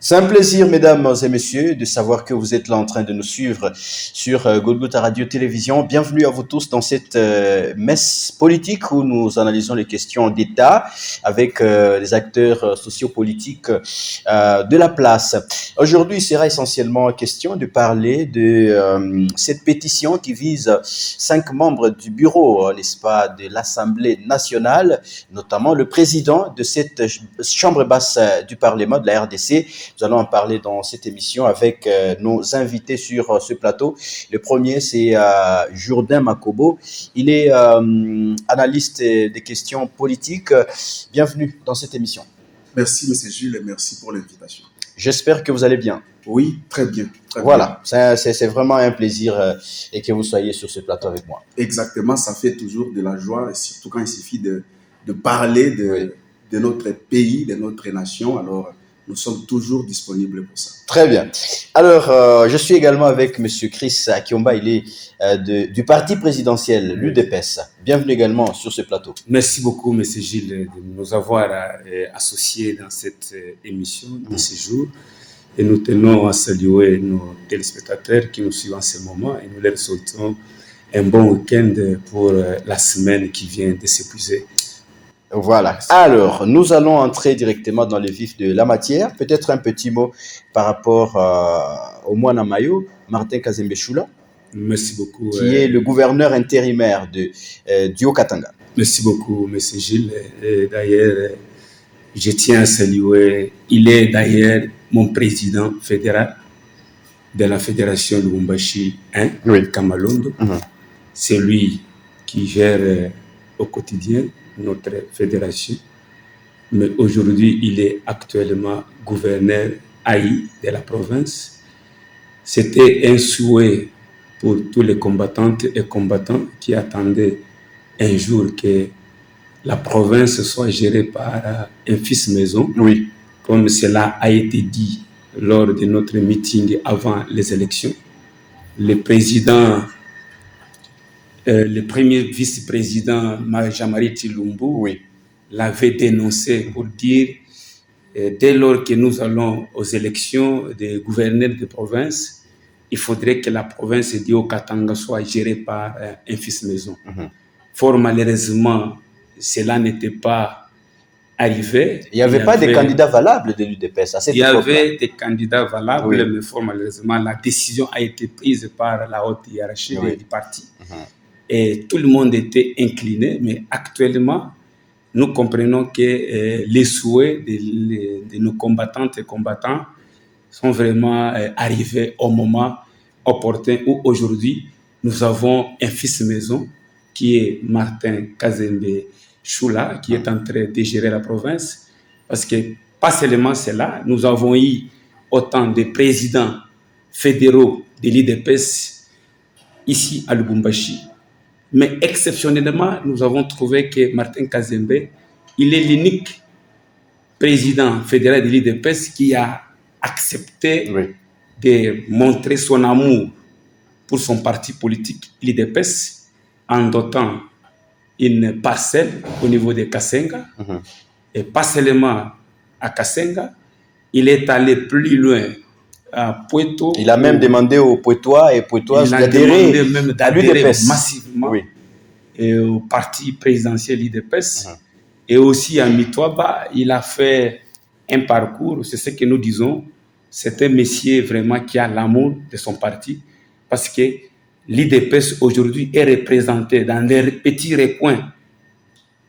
C'est un plaisir, mesdames et messieurs, de savoir que vous êtes là en train de nous suivre sur Golgotha Radio Télévision. Bienvenue à vous tous dans cette messe politique où nous analysons les questions d'État avec les acteurs sociopolitiques de la place. Aujourd'hui, il sera essentiellement question de parler de cette pétition qui vise 5 membres du bureau, n'est-ce pas, de l'Assemblée nationale, notamment le président de cette chambre basse du Parlement de la RDC. Nous allons en parler dans cette émission avec nos invités sur ce plateau. Le premier, c'est Jourdain Makobo. Il est analyste des questions politiques. Bienvenue dans cette émission. Merci, M. Jules, et merci pour l'invitation. J'espère que vous allez bien. Oui, très bien. Voilà, c'est vraiment un plaisir et que vous soyez sur ce plateau avec moi. Exactement, ça fait toujours de la joie, et surtout quand il suffit de parler de notre pays, de notre nation. Alors, nous sommes toujours disponibles pour ça. Très bien. Alors, je suis également avec M. Chris Akiomba. Il est du parti présidentiel, l'UDPS. Bienvenue également sur ce plateau. Merci beaucoup, M. Gilles, de nous avoir associés dans cette émission de ce jour. Et nous tenons à saluer nos téléspectateurs qui nous suivent en ce moment et nous leur souhaitons un bon week-end pour la semaine qui vient de s'épuiser. Voilà. Alors, nous allons entrer directement dans le vif de la matière. Peut-être un petit mot par rapport au Moine Mayo, Martin Kazembe Choula. Merci beaucoup. Qui est le gouverneur intérimaire du Haut-Katanga. Merci beaucoup, M. Gilles. Et d'ailleurs, je tiens à saluer, il est d'ailleurs mon président fédéral de la Fédération Lubumbashi 1, oui. Kamalondo. C'est lui qui gère au quotidien notre fédération. Mais aujourd'hui, il est actuellement gouverneur AI de la province. C'était un souhait pour tous les combattantes et combattants qui attendaient un jour que la province soit gérée par un fils maison, oui. Comme cela a été dit lors de notre meeting avant les élections. Le président, le premier vice-président Jean-Marie Tshilumbu, oui. L'avait dénoncé pour dire dès lors que nous allons aux élections des gouverneurs de province, il faudrait que la province du Haut-Katanga soit gérée par un fils maison. Fort malheureusement, cela n'était pas arrivé. Il n'y avait pas de candidats valables de l'UDPS à cette époque. Il y avait des candidats valables, oui. Mais fort malheureusement, la décision a été prise par la haute hiérarchie oui. Du parti. Et tout le monde était incliné, mais actuellement, nous comprenons que les souhaits de nos combattantes et combattants sont vraiment arrivés au moment opportun où aujourd'hui, nous avons un fils maison qui est Martin Kazembe Choula, qui est en train de gérer la province. Parce que, pas seulement cela, nous avons eu autant de présidents fédéraux de l'IDPS ici à Lubumbashi. Mais exceptionnellement, nous avons trouvé que Martin Kazembe, il est l'unique président fédéral de l'IDPS qui a accepté oui. De montrer son amour pour son parti politique, l'IDPS, en dotant une parcelle au niveau de Kasenga. Et pas seulement à Kasenga, il est allé plus loin à Poitou. Il a même demandé aux Poitois et Poitoises d'adhérer à l'UDPS massivement oui. Et au parti présidentiel l'IDPS. Et aussi à Mitwaba, il a fait un parcours, c'est ce que nous disons, c'est un monsieur vraiment qui a l'amour de son parti, parce que l'IDPS aujourd'hui est représenté dans des petits recoins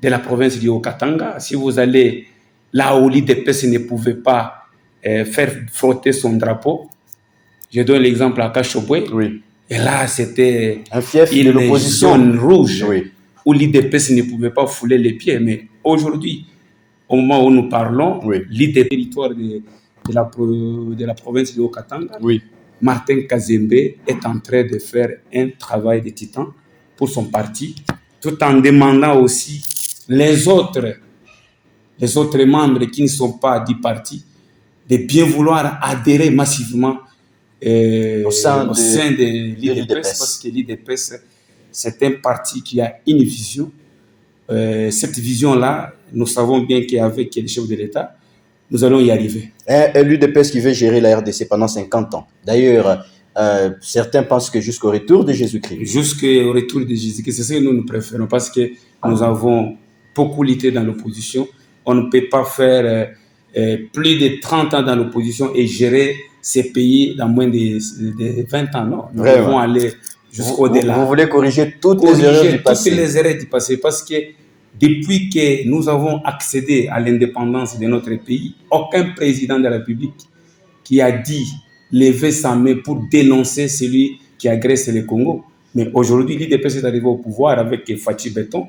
de la province du Haut-Katanga. Si vous allez là où l'IDPS ne pouvait pas faire frotter son drapeau, je donne l'exemple à Kachobwe, oui. Et là c'était un fief de l'opposition zone rouge oui. Où l'IDPS ne pouvait pas fouler les pieds. Mais aujourd'hui, au moment où nous parlons, oui. L'IDPS, territoire de la province du Haut-Katanga, oui. Martin Kazembe est en train de faire un travail de titan pour son parti, tout en demandant aussi les autres membres qui ne sont pas du parti de bien vouloir adhérer massivement au sein de l'IDPS, parce que l'IDPS, c'est un parti qui a une vision. Cette vision-là, nous savons bien qu'avec le chef de l'État, nous allons y arriver. L'UDPS qui veut gérer la RDC pendant 50 ans. D'ailleurs, certains pensent que jusqu'au retour de Jésus-Christ. Jusqu'au retour de Jésus-Christ, c'est ce que nous préférons parce que nous avons beaucoup lutté dans l'opposition. On ne peut pas faire plus de 30 ans dans l'opposition et gérer ces pays dans moins de 20 ans. Non, nous devons aller jusqu'au-delà. Vous voulez corriger toutes les erreurs du passé. Toutes les erreurs du passé parce que depuis que nous avons accédé à l'indépendance de notre pays, aucun président de la République qui a dit lever sa main pour dénoncer celui qui agresse le Congo. Mais aujourd'hui, l'UDPS est arrivé au pouvoir avec Fachi Beton.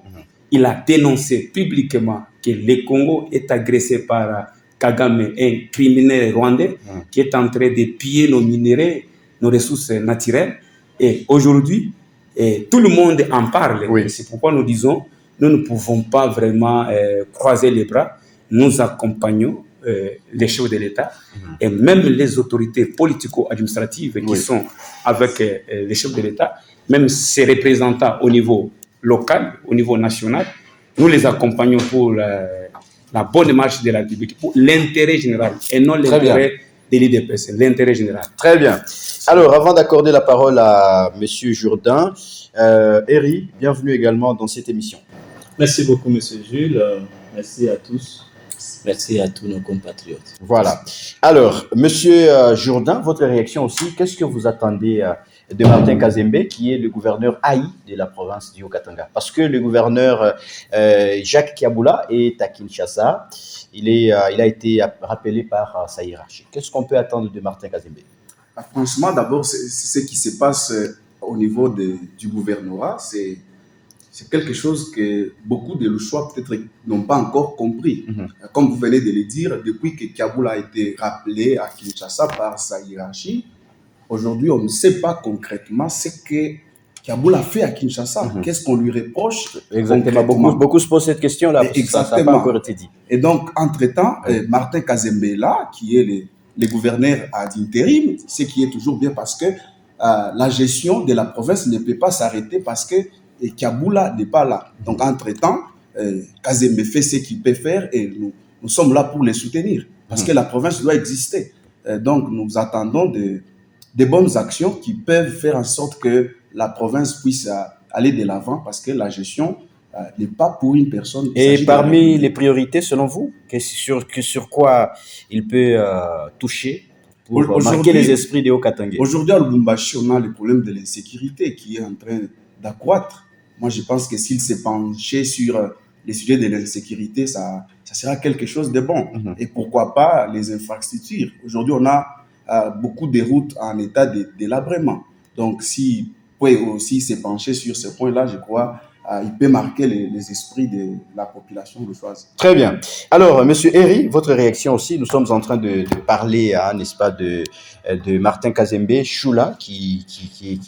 Il a dénoncé publiquement que le Congo est agressé par Kagame, un criminel rwandais qui est en train de piller nos minéraux, nos ressources naturelles. Et aujourd'hui, tout le monde en parle. Oui. C'est pourquoi nous disons, nous ne pouvons pas vraiment croiser les bras. Nous accompagnons les chefs de l'État et même les autorités politico-administratives qui sont avec les chefs de l'État, même ses représentants au niveau local, au niveau national, nous les accompagnons pour la bonne marche de la République, pour l'intérêt général et non l'intérêt de l'UDPS, l'intérêt général. Très bien. Alors, avant d'accorder la parole à M. Jourdain, Eri, bienvenue également dans cette émission. Merci beaucoup, M. Jules. Merci à tous. Merci à tous nos compatriotes. Voilà. Alors, M. Jourdain, votre réaction aussi, qu'est-ce que vous attendez de Martin Kazembe, qui est le gouverneur haï de la province du Haut-Katanga? Parce que le gouverneur Jacques Kiaboula est à Kinshasa. Il a été rappelé par sa hiérarchie. Qu'est-ce qu'on peut attendre de Martin Kazembe? Franchement, d'abord, c'est ce qui se passe au niveau du gouvernorat. C'est quelque chose que beaucoup de Louchois peut-être n'ont pas encore compris. Comme vous venez de le dire, depuis que Kiaboula a été rappelé à Kinshasa par sa hiérarchie, aujourd'hui, on ne sait pas concrètement ce que Kiaboula a fait à Kinshasa. Qu'est-ce qu'on lui reproche? Exactement. Beaucoup se posent cette question-là, parce que ça n'a pas encore été dit. Et donc, entre-temps, Martin Kazembe là, qui est le gouverneur à l'intérim, ce qui est toujours bien parce que la gestion de la province ne peut pas s'arrêter parce que Kiaboula n'est pas là. Donc, entre-temps, Kazembe fait ce qu'il peut faire et nous sommes là pour les soutenir parce que la province doit exister. Donc, nous attendons des bonnes actions qui peuvent faire en sorte que la province puisse aller de l'avant parce que la gestion n'est pas pour une personne. Et parmi les priorités, selon vous, sur quoi il peut toucher pour marquer les esprits des Haut-Katangais? Aujourd'hui, à Lubumbashi, on a le problème de l'insécurité qui est en train d'accroître. Moi, je pense que s'il s'est penché sur les sujets de l'insécurité, ça sera quelque chose de bon. Et pourquoi pas les infrastructures. Aujourd'hui, on a beaucoup de routes en état de délabrement. Donc, s'il peut aussi se pencher sur ce point-là, je crois il peut marquer les esprits de la population louchoise. Très bien. Alors, Monsieur Eri, votre réaction aussi. Nous sommes en train de parler, n'est-ce pas, de Martin Kazembe Choula, qui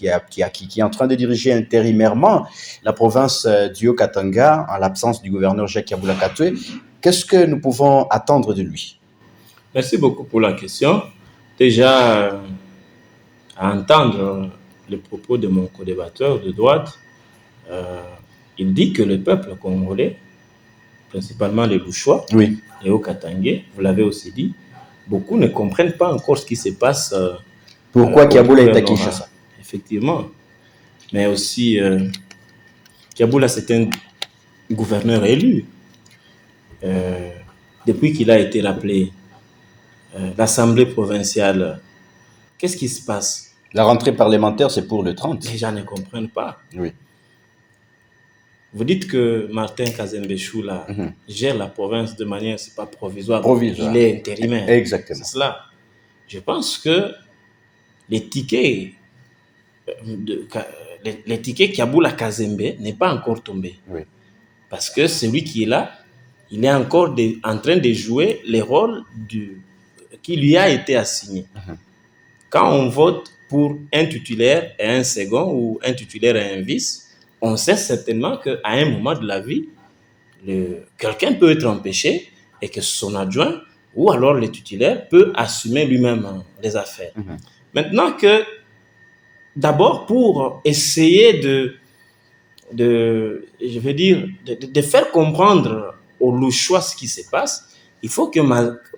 est en train de diriger intérimairement la province du Haut-Katanga en l'absence du gouverneur Jacques Kiaboula Katoué. Qu'est-ce que nous pouvons attendre de lui? Merci beaucoup pour la question. Déjà, à entendre les propos de mon co-débatteur de droite, il dit que le peuple congolais, principalement les Louchois, les Haut-Katangais, vous l'avez aussi dit, beaucoup ne comprennent pas encore ce qui se passe. Pourquoi Kiaboula est à Kinshasa? Effectivement. Mais aussi, Kiaboula, c'est un gouverneur élu. Depuis qu'il a été rappelé, l'Assemblée provinciale, qu'est-ce qui se passe? La rentrée parlementaire, c'est pour le 30. Les gens ne comprennent pas. Oui. Vous dites que Martin Kazembe Choula gère la province de manière, c'est pas provisoire. Provisoire. Il est intérimaire. Exactement. C'est cela. Je pense que les tickets Kiaboula Kazembe n'est pas encore tombé. Oui. Parce que celui qui est là, il est encore en train de jouer les rôles qui lui a été assigné. Quand on vote pour un titulaire et un second, ou un titulaire et un vice, on sait certainement qu'à un moment de la vie, quelqu'un peut être empêché et que son adjoint ou alors le titulaire peut assumer lui-même les affaires. Maintenant que, d'abord, pour essayer de faire comprendre aux Louchois ce qui se passe, il faut que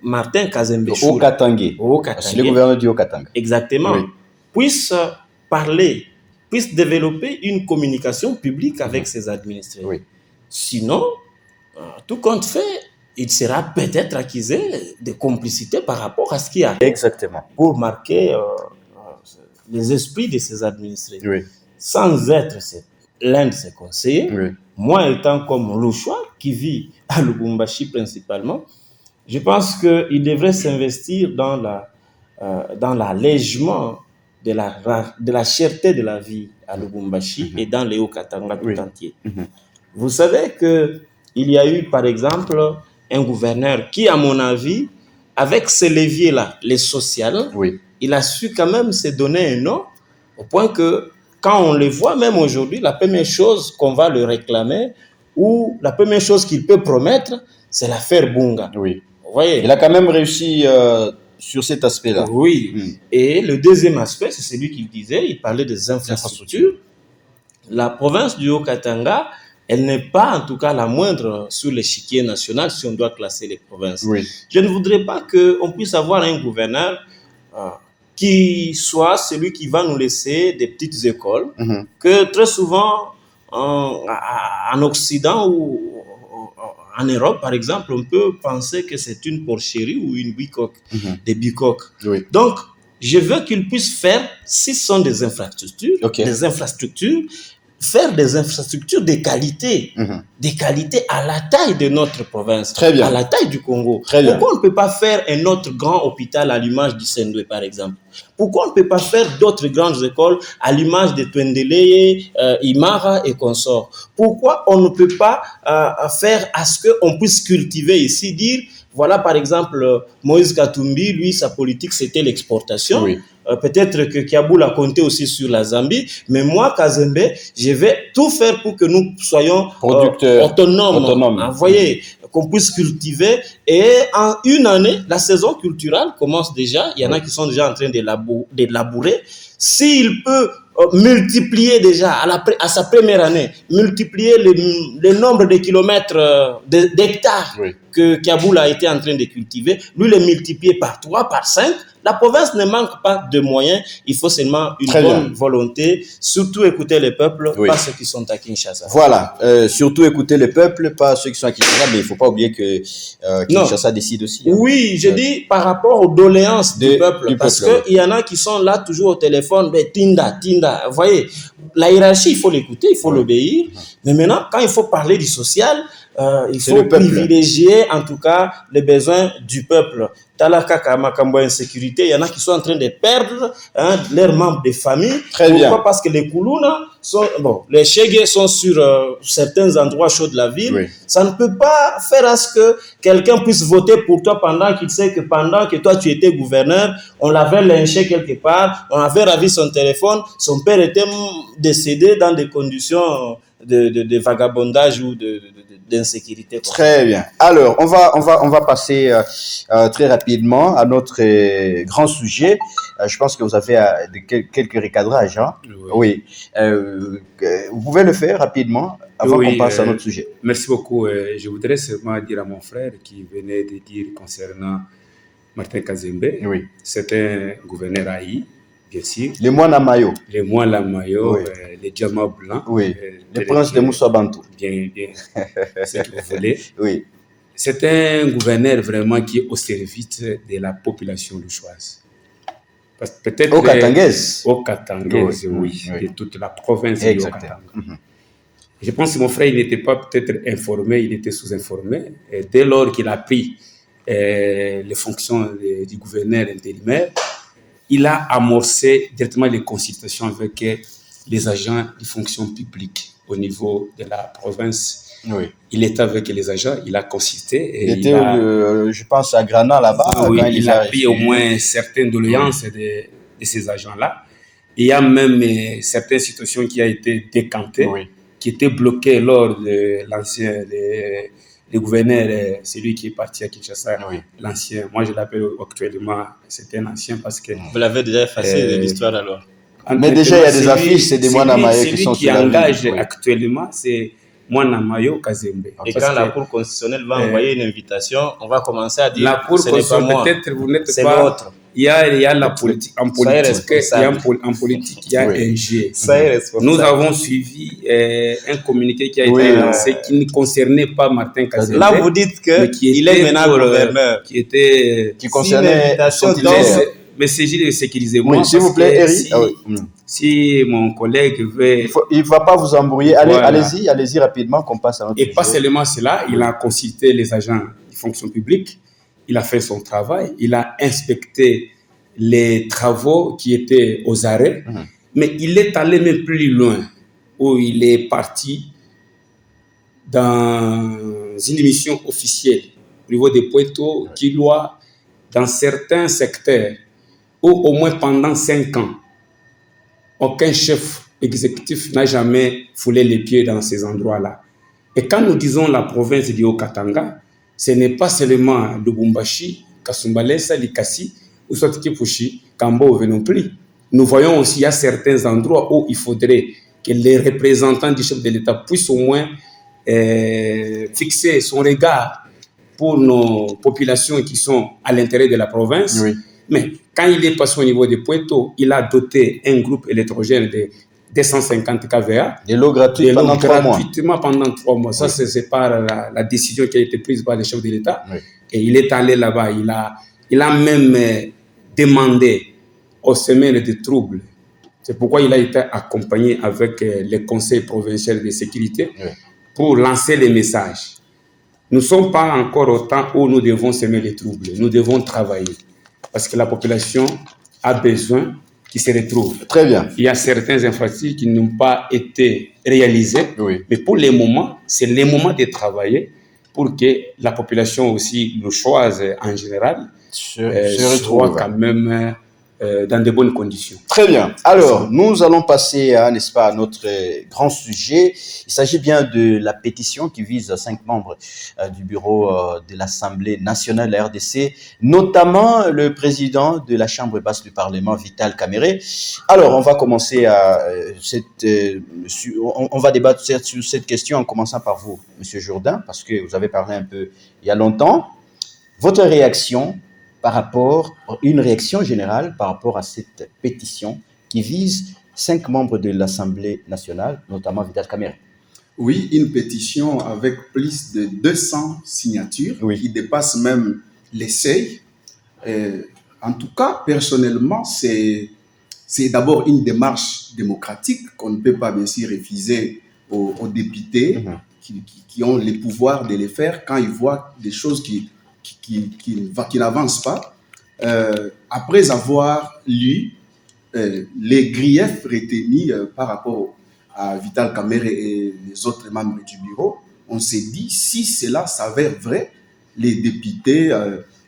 Martin Kazembe Au Katangé. C'est le gouverneur du Haut-Katanga. Exactement. Puisse parler, puisse développer une communication publique avec ses administrés. Sinon, tout compte fait, il sera peut-être accusé de complicité par rapport à ce qui arrive. Exactement. Pour marquer les esprits de ses administrés. Sans être l'un de ses conseillers, moi étant comme Louchois, qui vit à Lubumbashi principalement, je pense qu'il devrait s'investir dans l'allègement de la cherté de la vie à Lubumbashi et dans les Hauts-Katanga tout entier. Vous savez qu'il y a eu, par exemple, un gouverneur qui, à mon avis, avec ces leviers-là, les sociales, il a su quand même se donner un nom, au point que, quand on les voit, même aujourd'hui, la première chose qu'on va le réclamer, ou la première chose qu'il peut promettre, c'est l'affaire Bunga. Vous voyez? Il a quand même réussi sur cet aspect-là. Et le deuxième aspect, c'est celui qu'il disait, il parlait des infrastructures. La province du Haut-Katanga, elle n'est pas en tout cas la moindre sur l'échiquier national si on doit classer les provinces. Je ne voudrais pas qu'on puisse avoir un gouverneur qui soit celui qui va nous laisser des petites écoles, que très souvent en Occident ou en Europe, par exemple, on peut penser que c'est une porcherie ou une bicoque, des bicoques. Donc, je veux qu'ils puissent faire, si ce sont des infrastructures, faire des infrastructures de qualité, à la taille de notre province, à la taille du Congo. Pourquoi on ne peut pas faire un autre grand hôpital à l'image du Sendwe, par exemple? Pourquoi on ne peut pas faire d'autres grandes écoles à l'image de Twendeleye, Imara et consorts? Pourquoi on ne peut pas faire à ce qu'on puisse cultiver ici, dire, voilà par exemple, Moïse Katumbi, lui, sa politique, c'était l'exportation. Peut-être que Kiaboul a compté aussi sur la Zambie, mais moi, Kazembe, je vais tout faire pour que nous soyons autonomes. Vous voyez, qu'on puisse cultiver. Et en une année, la saison culturelle commence déjà. Il y en a qui sont déjà en train de labourer. S'il peut multiplier déjà à sa première année, multiplier le nombre de kilomètres, d'hectares que Kiaboul a été en train de cultiver, lui le multiplier par 3, par 5, la province ne manque pas de moyens, il faut seulement une bonne volonté, surtout écouter les peuples, pas ceux qui sont à Kinshasa. Voilà, surtout écouter les peuples, pas ceux qui sont à Kinshasa, mais il ne faut pas oublier que Kinshasa décide aussi. Oui, je dis par rapport aux doléances du peuple, parce qu'il y en a qui sont là toujours au téléphone, mais Tinda, vous voyez, la hiérarchie, il faut l'écouter, il faut l'obéir, mais maintenant, quand il faut parler du social, il faut privilégier en tout cas les besoins du peuple. Talaka Makambo insécurité, il y en a qui sont en train de perdre leurs membres de famille. Pourquoi? Parce que les Koulouna les Chégués sont sur certains endroits chauds de la ville. Ça ne peut pas faire à ce que quelqu'un puisse voter pour toi pendant qu'il sait que pendant que toi tu étais gouverneur, on l'avait lynché quelque part, on avait ravi son téléphone, son père était décédé dans des conditions de vagabondage ou d'insécurité. Très bien. Alors, on va passer très rapidement à notre grand sujet. Je pense que vous avez quelques recadrages. Oui. Vous pouvez le faire rapidement avant qu'on passe à notre sujet. Merci beaucoup. Je voudrais seulement dire à mon frère qui venait de dire concernant Martin Kazembe, c'est un gouverneur haï. Bien sûr. Les moines à maillot. Les moines à maillot, les diamants blancs. Les princes de Moussa Bantou. Bien, ce que vous voulez. C'est un gouverneur vraiment qui est au service de la population louchoise. Peut-être au Katangaise. Au Katangaise, de toute la province du Haut-Katanga. Je pense que mon frère, il n'était pas peut-être informé, il était sous-informé. Et dès lors qu'il a pris les fonctions du gouverneur intérimaire, il a amorcé directement les consultations avec les agents de fonction publique au niveau de la province. Il était avec les agents, il a consulté. Et il était, je pense, à Grana là-bas. Il a pris au moins certaines doléances de ces agents-là. Il y a même certaines situations qui ont été décantées, qui étaient bloquées lors de l'ancien... Le gouverneur, c'est lui qui est parti à Kinshasa, l'ancien. Moi, je l'appelle actuellement, c'est un ancien parce que... Vous l'avez déjà effacé de l'histoire alors. Mais déjà, il y a des affiches, c'est des moines à maillot qui sont sur la engage actuellement, c'est Mwanamayo Kazembe. Et quand la Cour constitutionnelle va envoyer une invitation, on va commencer à dire la Cour ce n'est pas moi, peut-être vous n'êtes c'est pas... l'autre. Il y a la politique. En politique, il y a Oui. un jeu. Ça est responsable. Nous avons suivi un communiqué qui a été lancé qui ne concernait pas Martin Kazembe. Là, vous dites qu'il est maintenant gouverneur. Qui concernait son titulaire. Mais c'est juste de sécuriser moi. Oui, s'il vous plaît, Eric. Si mon collègue veut... Il ne va pas vous embrouiller. Voilà. Allez-y rapidement qu'on passe à notre Et pas sujet. seulement cela, il a consulté les agents de fonction publique, il a fait son travail, il a inspecté les travaux qui étaient aux arrêts, mais il est allé même plus loin, où il est parti dans une émission officielle au niveau de Pointo qui doit, dans certains secteurs, où au moins pendant 5 ans, aucun chef exécutif n'a jamais foulé les pieds dans ces endroits-là. Et quand nous disons la province du Haut-Katanga, ce n'est pas seulement Lubumbashi, Kasumbalesa, Likasi, ou Sotikipushi, Kambo non plus. Nous voyons aussi qu'il y a certains endroits où il faudrait que les représentants du chef de l'État puissent au moins fixer son regard pour nos populations qui sont à l'intérieur de la province. Oui. Mais quand il est passé au niveau de Pointo, il a doté un groupe électrogène de 250 kVA. De l'eau gratuite pendant 3 mois. Gratuitement pendant 3 mois. Ça, c'est par la décision qui a été prise par le chef de l'État. Oui. Et il est allé là-bas. Il a même demandé aux semaines de troubles. C'est pourquoi il a été accompagné avec le Conseil provincial de sécurité pour lancer les messages. Nous ne sommes pas encore au temps où nous devons semer les troubles. Nous devons travailler. Parce que la population a besoin qu'ils se retrouvent. Très bien. Il y a certaines infrastructures qui n'ont pas été réalisées. Oui. Mais pour le moment, c'est le moment de travailler pour que la population aussi, le choise en général, se retrouve soit quand même dans de bonnes conditions. Très bien. Alors, nous allons passer à notre grand sujet. Il s'agit bien de la pétition qui vise 5 membres du bureau de l'Assemblée nationale, la RDC, notamment le président de la Chambre basse du Parlement, Vital Kamerhe. Alors, on va commencer on va débattre sur cette question en commençant par vous, Monsieur Jourdain, parce que vous avez parlé un peu il y a longtemps. Votre réaction une réaction générale par rapport à cette pétition qui vise 5 membres de l'Assemblée nationale, notamment Vital Kamerhe. Oui, une pétition avec plus de 200 signatures qui dépasse même les seuils. En tout cas, personnellement, c'est d'abord une démarche démocratique qu'on ne peut pas bien sûr refuser aux députés qui ont le pouvoir de les faire quand ils voient des choses qui n'avancent pas. Après avoir lu les griefs retenus par rapport à Vital Kamerhe et les autres membres du bureau, on s'est dit, si cela s'avère vrai, les députés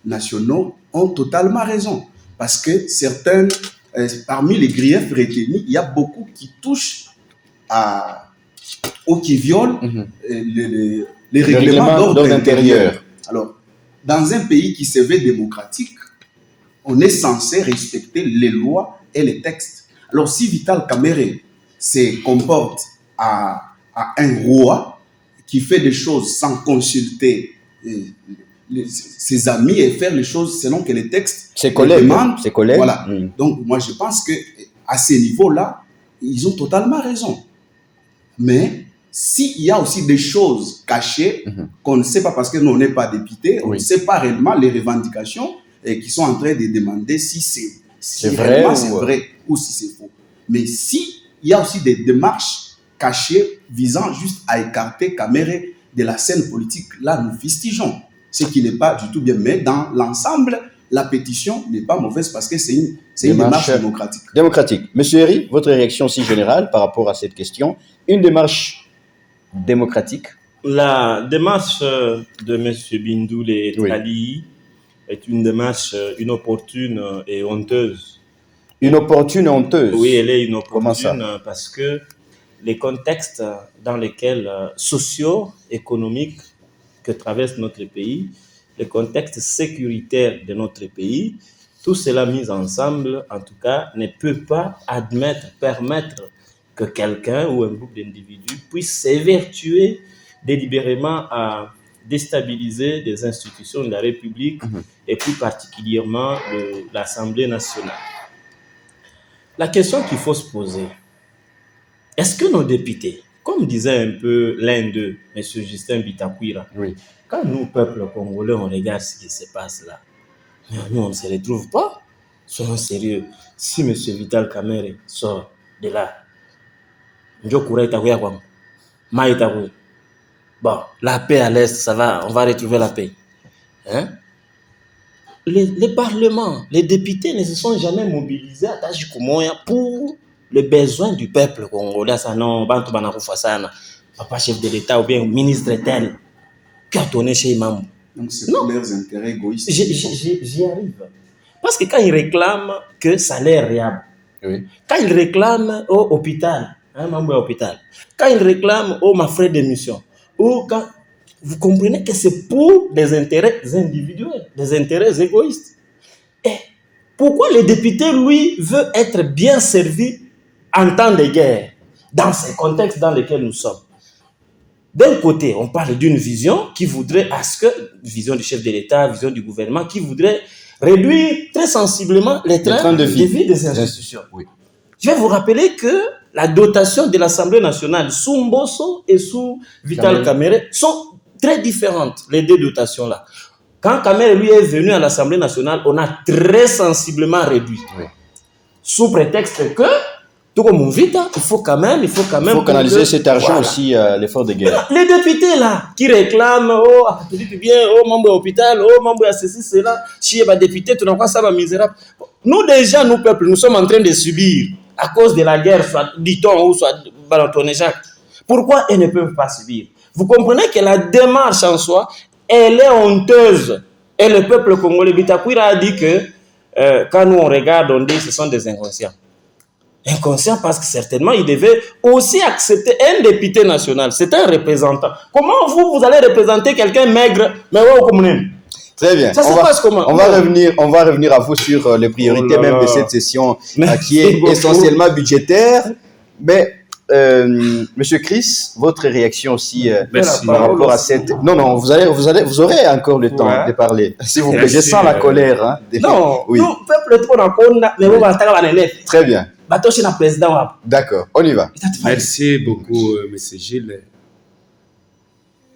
nationaux ont totalement raison. Parce que parmi les griefs retenus, il y a beaucoup qui touchent ou qui violent les règlements d'ordre intérieur. Alors, dans un pays qui se veut démocratique, on est censé respecter les lois et les textes. Alors, si Vital Kamerhe se comporte à un roi qui fait des choses sans consulter ses amis et faire les choses selon que les textes ses collègues demandent, voilà. Donc, moi, je pense qu'à ce niveau-là, ils ont totalement raison. Mais s'il y a aussi des choses cachées qu'on ne sait pas parce que nous, on n'est pas députés, on ne sait pas réellement les revendications qui sont en train de demander si c'est vrai ou si c'est faux. Mais s'il y a aussi des démarches cachées visant juste à écarter Kamerhe de la scène politique, là, nous fustigeons. Ce qui n'est pas du tout bien. Mais dans l'ensemble, la pétition n'est pas mauvaise parce que c'est une démarche démocratique. Monsieur Herry, votre réaction si générale par rapport à cette question? Une démarche démocratique? La démarche de M. Bindoul Tali est une démarche inopportune et honteuse. Inopportune et honteuse? Oui, elle est inopportune parce que les contextes dans lesquels socio-économiques que traverse notre pays, les contextes sécuritaires de notre pays, tout cela mis ensemble, en tout cas, ne peut pas permettre que quelqu'un ou un groupe d'individus puisse s'évertuer délibérément à déstabiliser des institutions de la République et plus particulièrement l'Assemblée nationale. La question qu'il faut se poser, est-ce que nos députés, comme disait un peu l'un d'eux, M. Justin Bitakwira, quand nous, peuple congolais, on regarde ce qui se passe là, nous, on ne se retrouve pas. Soyons sérieux. Si M. Vital Kamerhe sort de là, bon, la paix à l'Est, ça va, on va retrouver la paix. Hein? Les parlements, les députés ne se sont jamais mobilisés à Tajikumoya pour les besoins du peuple congolais. Ça non, Bantu Banakufasana, papa chef de l'État ou bien ministre tel, qui a tourné chez Imam. Donc c'est pour leurs intérêts égoïstes. J'y arrive. Parce que quand ils réclament que salaire réable, quand ils réclament au hôpital, membre hôpital, quand ils réclament ma frais d'émission, ou quand vous comprenez que c'est pour des intérêts individuels, des intérêts égoïstes. Et pourquoi le député, lui, veut être bien servi en temps de guerre, dans ces contextes dans lesquels nous sommes? D'un côté, on parle d'une vision qui voudrait, vision du chef de l'État, vision du gouvernement, qui voudrait réduire très sensiblement les trains de vie des institutions. Oui. Je vais vous rappeler que la dotation de l'Assemblée nationale sous Mbosso et sous Vital Kamerhe sont très différentes, les deux dotations-là. Quand Kamerhe, lui, est venu à l'Assemblée nationale, on a très sensiblement réduit. Oui. Sous prétexte que, tout comme on vit, il faut quand même... Il faut canaliser cet argent aussi à l'effort de guerre. Les députés, là, qui réclament, tu dis bien, membre de l'hôpital, membre de ceci, cela, si il y a des députés, tu n'as pas ça, va misérable. Nous, déjà, nous, peuple, nous sommes en train de subir, à cause de la guerre, soit dit-on, ou soit Balantoné Jacques. Pourquoi ils ne peuvent pas subir? Vous comprenez que la démarche en soi, elle est honteuse. Et le peuple congolais, Bitakwira a dit que quand nous on regarde, on dit que ce sont des inconscients. Inconscients parce que certainement, ils devaient aussi accepter un député national. C'est un représentant. Comment vous allez représenter quelqu'un maigre, mais comme Très bien. Ça se passe comment? On va revenir à vous sur les priorités même de cette session qui est essentiellement budgétaire. Mais Monsieur Chris, votre réaction aussi par rapport à cette... Non, vous aurez encore le temps de parler. S'il vous plaît, je sens la colère. Hein, non, oui. Nous, peuple, très bien. D'accord, on y va. Merci beaucoup, M. Gilles.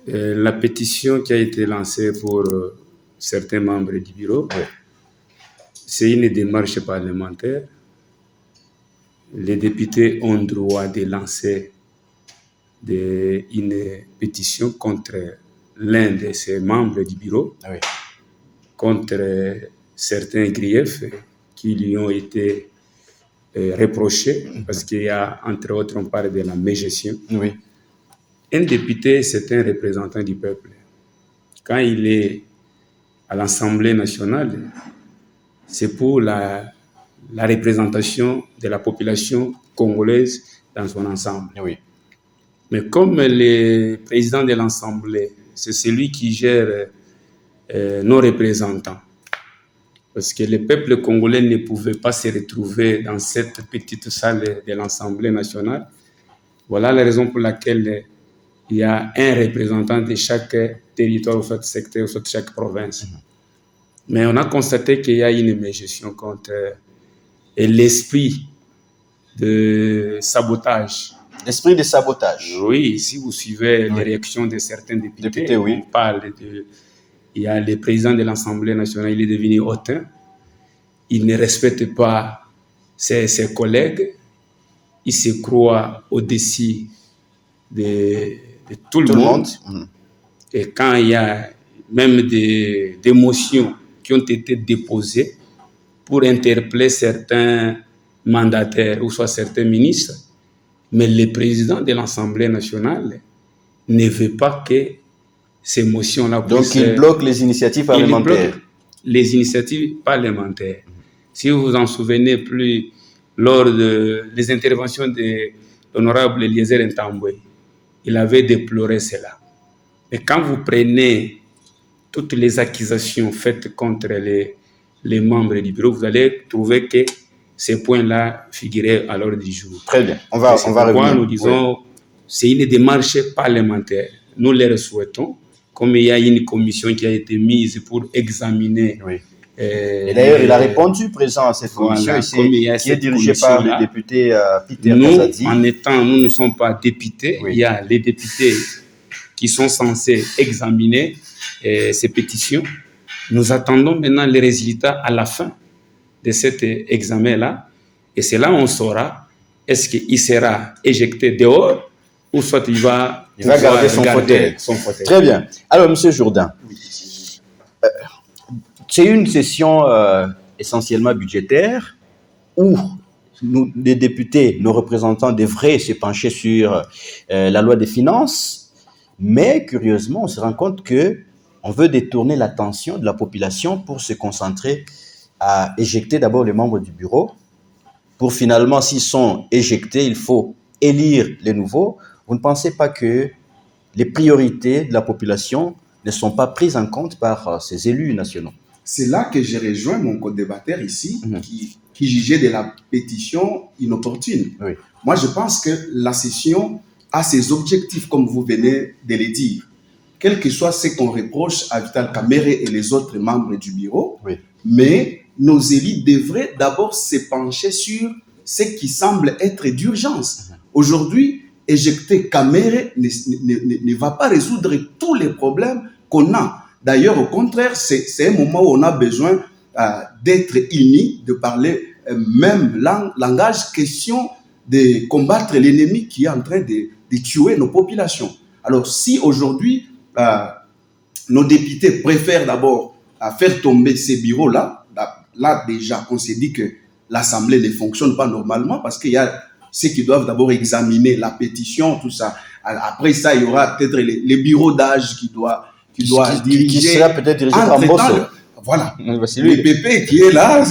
La pétition qui a été lancée pour certains membres du bureau, c'est une démarche parlementaire. Les députés ont droit de lancer une pétition contre l'un de ses membres du bureau, contre certains griefs qui lui ont été reprochés, parce qu'il y a, entre autres, on parle de la mégestion. Oui. Un député, c'est un représentant du peuple. Quand il est à l'Assemblée nationale, c'est pour la représentation de la population congolaise dans son ensemble. Oui. Mais comme le président de l'Assemblée, c'est celui qui gère nos représentants, parce que le peuple congolais ne pouvait pas se retrouver dans cette petite salle de l'Assemblée nationale. Voilà la raison pour laquelle il y a un représentant de chaque territoire, ou soit secteur, ou soit chaque province. Mais on a constaté qu'il y a une mégestion contre l'esprit de sabotage. L'esprit de sabotage. Oui, si vous suivez les réactions de certains députés, on parle de... Il y a le président de l'Assemblée nationale, il est devenu hautain. Il ne respecte pas ses collègues. Il se croit au-dessus de tout le monde. Et quand il y a même des motions qui ont été déposées pour interpeller certains mandataires ou soit certains ministres, mais le président de l'Assemblée nationale ne veut pas que ces motions-là puissent... Donc il bloque les initiatives parlementaires. Il bloque les initiatives parlementaires. Si vous vous en souvenez plus, lors des interventions de l'honorable Eliezer Ntambwe, il avait déploré cela. Mais quand vous prenez toutes les accusations faites contre les membres du bureau, vous allez trouver que ces points-là figuraient à l'ordre du jour. Très bien, on va revenir. Nous disons, c'est une démarche parlementaire. nous les souhaitons. Comme il y a une commission qui a été mise pour examiner. Oui. Et d'ailleurs, il a répondu présent à cette commission qui est dirigée par le député Peter Kazadi. Nous ne sommes pas députés. Oui. Il y a les députés qui sont censés examiner ces pétitions. Nous attendons maintenant les résultats à la fin de cet examen-là. Et c'est là où on saura est-ce qu'il sera éjecté dehors ou soit il va garder son fauteuil. Très bien. Alors, M. Jourdain, c'est une session essentiellement budgétaire où nous, les députés, nos représentants devraient se pencher sur la loi des finances, mais curieusement, on se rend compte qu'on veut détourner l'attention de la population pour se concentrer à éjecter d'abord les membres du bureau, pour finalement, s'ils sont éjectés, il faut élire les nouveaux. Vous ne pensez pas que les priorités de la population ne sont pas prises en compte par ces élus nationaux? C'est là que j'ai rejoint mon co-débatteur ici, qui jugeait de la pétition inopportune. Oui. Moi, je pense que la session a ses objectifs, comme vous venez de le dire. Quel que soit ce qu'on reproche à Vital Kamerhe et les autres membres du bureau, oui. Mais nos élus devraient d'abord se pencher sur ce qui semble être d'urgence. Aujourd'hui, éjecter Kamerhe ne va pas résoudre tous les problèmes qu'on a. D'ailleurs, au contraire, c'est un moment où on a besoin d'être unis, de parler même langage, question de combattre l'ennemi qui est en train de tuer nos populations. Alors, si aujourd'hui, nos députés préfèrent d'abord faire tomber ces bureaux-là, là déjà, on s'est dit que l'Assemblée ne fonctionne pas normalement parce qu'il y a ceux qui doivent d'abord examiner la pétition, tout ça. Après ça, il y aura peut-être les bureaux d'âge qui diriger. Qui sera peut-être dirigé par Mbosso. Voilà. C'est lui. Le Pépé qui est là.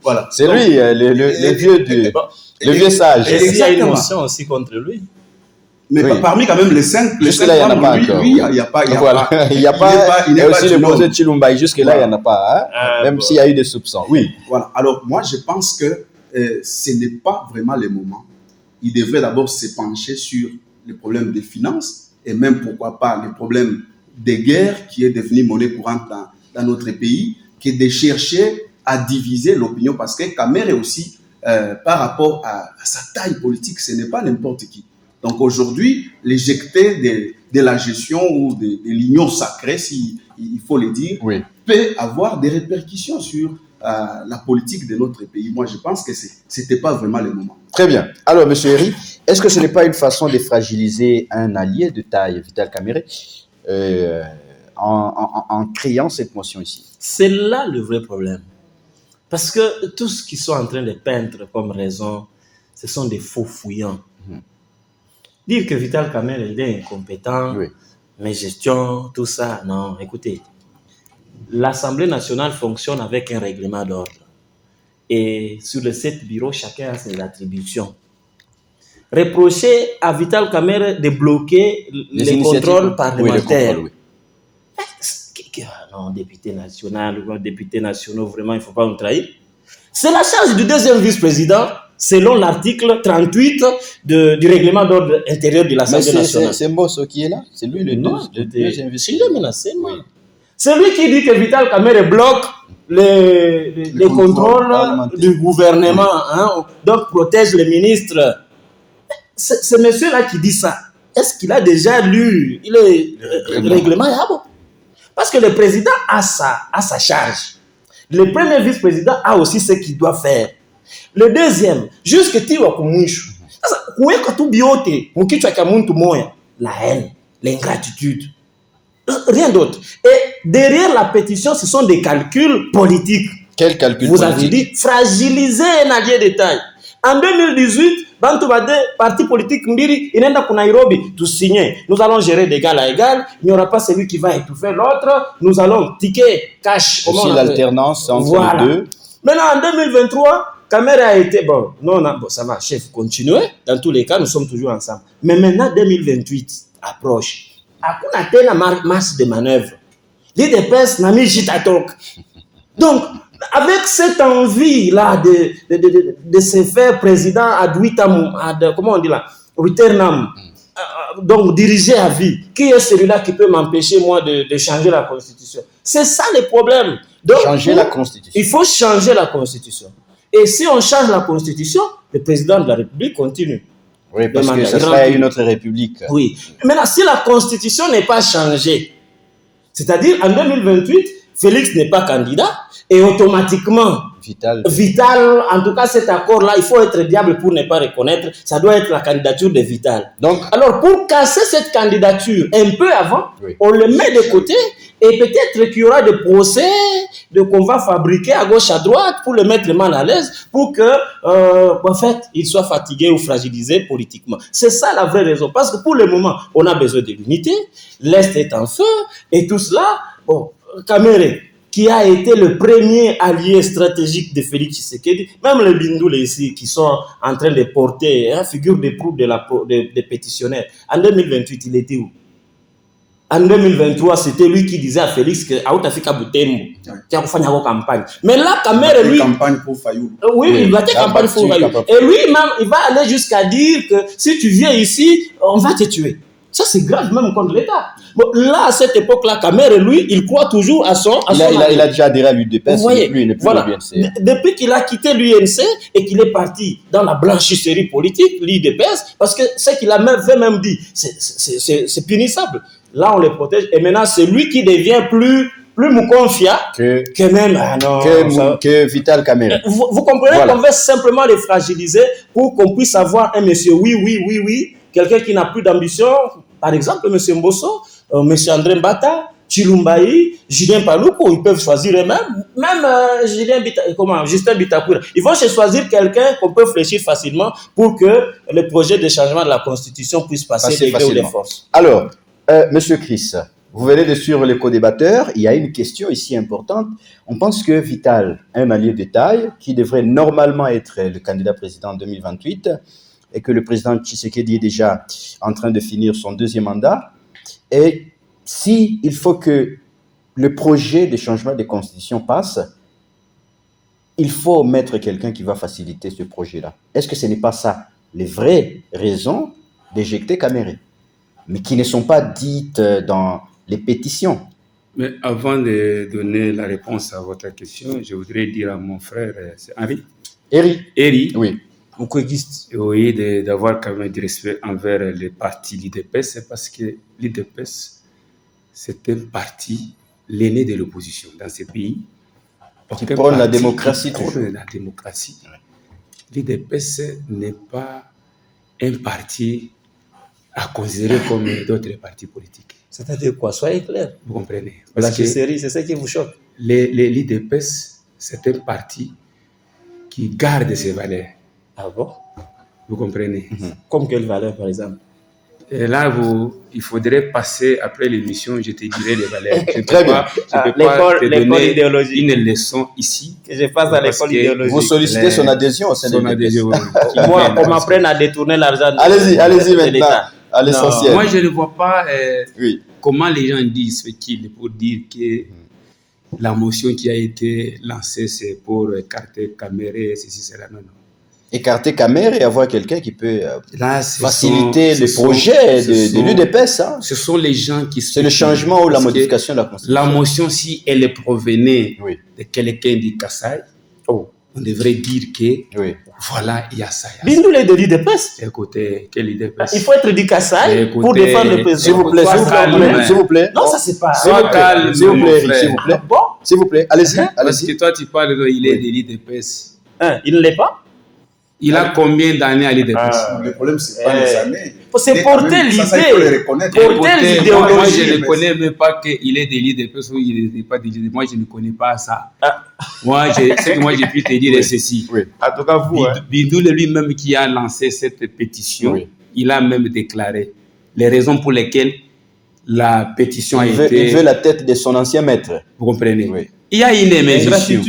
Voilà. C'est lui, le vieux sage. Et il y a une motion aussi contre lui. Mais parmi quand même les 5, jusque-là, il n'y en a pas encore. Lui, il n'y a pas. Il n'y a pas. Il y a aussi le projet de Chilumba. Jusque-là, il n'y en a pas. Même s'il y a eu des soupçons. Oui. Voilà. Alors, moi, je pense que ce n'est pas vraiment le moment. Il devrait d'abord se pencher sur les problèmes des finances et même, pourquoi pas, les problèmes des guerres qui est devenu monnaie courante dans notre pays, qui est de chercher à diviser l'opinion parce que Kamerhe aussi, par rapport à sa taille politique, ce n'est pas n'importe qui. Donc aujourd'hui, l'éjecter de la gestion ou de l'union sacrée, il faut le dire, oui, peut avoir des répercussions sur la politique de notre pays. Moi, je pense que ce n'était pas vraiment le moment. Très bien. Alors, M. Herry, est-ce que ce n'est pas une façon de fragiliser un allié de taille, Vital Kamerhe, en créant cette motion ici? C'est là le vrai problème. Parce que tout ce qu'ils sont en train de peindre comme raison, ce sont des faux fouillants. Dire que Vital Kamerhe est incompétent, oui, mais gestion, tout ça, non, écoutez. L'Assemblée nationale fonctionne avec un règlement d'ordre. Et sur les 7 bureaux, chacun a ses attributions. Reprocher à Vital Kamerhe de bloquer les contrôles parlementaires. Oui, non, député national, députés nationaux, vraiment, il ne faut pas nous trahir. C'est la charge du deuxième vice-président, selon l'article 38 du règlement d'ordre intérieur de l'Assemblée nationale. C'est Mbosso qui est là? C'est lui le deuxième vice-président? Il est menacé, oui. C'est lui qui dit que Vital Kamerhe bloque les contrôles du gouvernement, hein, donc protège les ministres. C'est monsieur-là qui dit ça. Est-ce qu'il a déjà lu le règlement? Parce que le président a sa charge. Le premier vice-président a aussi ce qu'il doit faire. Le deuxième, jusque tiwa kumushu. Sasa kuweka tu biote mkichwa cha mtu moya, la haine, l'ingratitude. Rien d'autre. Et derrière la pétition, ce sont des calculs politiques. Quel calcul Vous politique? avez dit fragiliser un allié de taille. En 2018, Bantu Bade, parti politique Mbiri, il est à Nairobi, tout signé. Nous allons gérer d'égal à égal. Il n'y aura pas celui qui va étouffer l'autre. Nous allons ticket, cash. Aussi l'alternance entre les deux. Maintenant, en 2023, Kamerhe a été bon. Non, ça va, chef, continuez. Dans tous les cas, nous sommes toujours ensemble. Mais maintenant, 2028 approche. Hakuna tena marge de manœuvre. L'IDPS n'a mis jitatok. Donc, avec cette envie-là de se faire président ad vitam, comment on dit là, returnam, donc diriger à vie. Qui est celui-là qui peut m'empêcher, moi, de changer la Constitution? C'est ça le problème. Donc, Changer la Constitution. il faut changer la Constitution. Et si on change la Constitution, le président de la République continue. Oui, parce que ce serait une autre République. Oui. Maintenant, si la Constitution n'est pas changée, c'est-à-dire en 2028, Félix n'est pas candidat et automatiquement, Vital, en tout cas cet accord-là, il faut être diable pour ne pas reconnaître, ça doit être la candidature de Vital. Donc, alors pour casser cette candidature un peu avant, on le met de côté et peut-être qu'il y aura des procès qu'on va fabriquer à gauche, à droite pour le mettre mal à l'aise, pour que, en fait, il soit fatigué ou fragilisé politiquement. C'est ça la vraie raison. Parce que pour le moment, on a besoin de l'unité, l'Est est en feu et tout cela, bon, Kamere, qui a été le premier allié stratégique de Félix Tshisekedi, même les Bindoulé ici, qui sont en train de porter figure de proue des pétitionnaires. En 2028, il était où? En 2023, c'était lui qui disait à Félix que Aoutafika Boutembo, qui a fait une campagne. Mais là, Kamere, lui. Campagne pour Fayou. Oui, il va faire campagne pour Fayou. Et lui-même, il va aller jusqu'à dire que si tu viens ici, on va te tuer. Ça, c'est grave, même contre l'État. Bon, là, à cette époque-là, Kamere, lui, il croit toujours à son... Il a déjà adhéré à l'UDPS, lui, il n'est plus voilà. l'UNC. Depuis qu'il a quitté l'UNC et qu'il est parti dans la blanchisserie politique, l'UDPS, parce que ce qu'il avait même dit, c'est punissable. Là, on les protège. Et maintenant, c'est lui qui devient plus Moukonfia que même... que Vital Kamere. Vous comprenez qu'on veut simplement les fragiliser pour qu'on puisse avoir un monsieur oui, quelqu'un qui n'a plus d'ambition, par exemple, M. Mbosso, M. André Mbata, Chilumbaï, Julien Paloukou, ils peuvent choisir eux-mêmes, même Justin Bitakoura. Ils vont choisir quelqu'un qu'on peut fléchir facilement pour que le projet de changement de la Constitution puisse passer des gré ou des forces. Alors, M. Chris, vous venez de suivre les co-débatteurs. Il y a une question ici importante. On pense que Vital, un allié de taille, qui devrait normalement être le candidat président en 2028, et que le président Tshisekedi est déjà en train de finir son deuxième mandat. Et si il faut que le projet de changement de constitution passe, il faut mettre quelqu'un qui va faciliter ce projet-là. Est-ce que ce n'est pas ça les vraies raisons d'éjecter Kamere, mais qui ne sont pas dites dans les pétitions? Mais avant de donner la réponse à votre question, je voudrais dire à mon frère, c'est Henri. Eri. Oui. Oui, d'avoir quand même du respect envers le parti l'IDPS, parce que l'IDPS, c'est un parti, l'aîné de l'opposition dans ce pays. Qui prône la démocratie toujours. La démocratie. L'IDPS n'est pas un parti à considérer comme d'autres partis politiques. C'est-à-dire quoi? Soyez clair. Vous comprenez? Parce que c'est ça qui vous choque. L'IDPS, c'est un parti qui garde ses valeurs. Ah bon? Vous comprenez? Comme quelle valeur, par exemple? Et là, il faudrait passer après l'émission, je te dirai les valeurs. Je ne Très peux bien. pas te donner une leçon ici. Que je passe à l'école idéologique. Vous sollicitez son adhésion au sein de l'IDPS. Moi, on m'apprenne à détourner l'argent. Allez-y maintenant, à l'essentiel. Moi, je ne vois pas comment les gens disent ce qu'il est pour dire que la motion qui a été lancée, c'est pour écarter Kamere, ceci, cela. Non. Écarter Kamere et avoir quelqu'un qui peut faciliter le projet de l'UDPS. Hein. Ce sont les gens qui... C'est le changement ou la modification de la Constitution. La motion, si elle provenait de quelqu'un du Kassai, on devrait dire que voilà, il y a ça. Bindoulé de l'UDPS. Écoutez, quel UDPS? Il faut être du Kassai pour défendre le président. S'il vous plaît. Non, ça c'est pas... Sois calme, s'il vous plaît. Allez-y. Parce que toi, tu parles il est de l'UDPS. Il ne l'est pas? Il a combien d'années à l'IDPS? Le problème, c'est pas les années. C'est porter l'idée. Porter l'idéologie. Moi, je ne connais même pas qu'il est de l'IDPS ou il n'est pas de l'IDPS. Moi, je ne connais pas ça. Moi, ce que moi, j'ai pu te dire est ceci. En tout cas, vous. Bindoulé lui-même qui a lancé cette pétition, il a même déclaré les raisons pour lesquelles la pétition a été... Il veut la tête de son ancien maître. Vous comprenez? Il y a une émulsion.